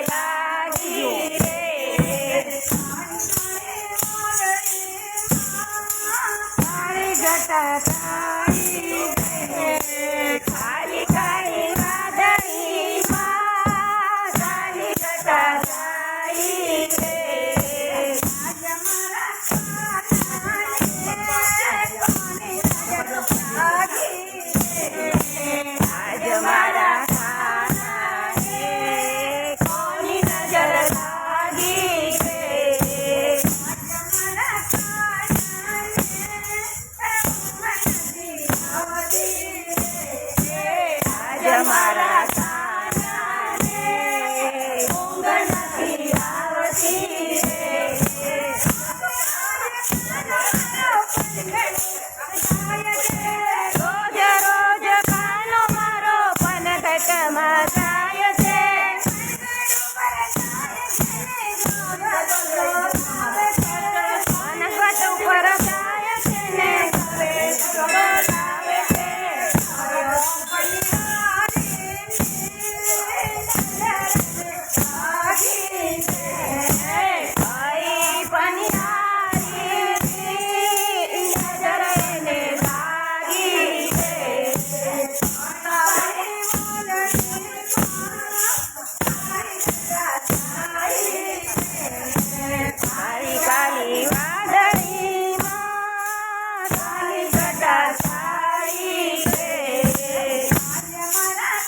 લાગી રે કાળી ઘટા કાળી ખાલી કાળી વાદળીમાં કાળી ઘટા કાળી રે આજ મારા ખાનાને કોની નજર લાગી રે આજ મારા ખાનાને ઊંઘ નથી આવતી રોજ રોજ કાનો મારો પનઘટમાં જાય છે પનઘટ ઉપર જાય છે ને બોલાવે છે ભાઈ પનિહારી નજર એને લાગી છે કાળી કાળી વાદળીમાં કાળી ઘટા કાળી રે મારા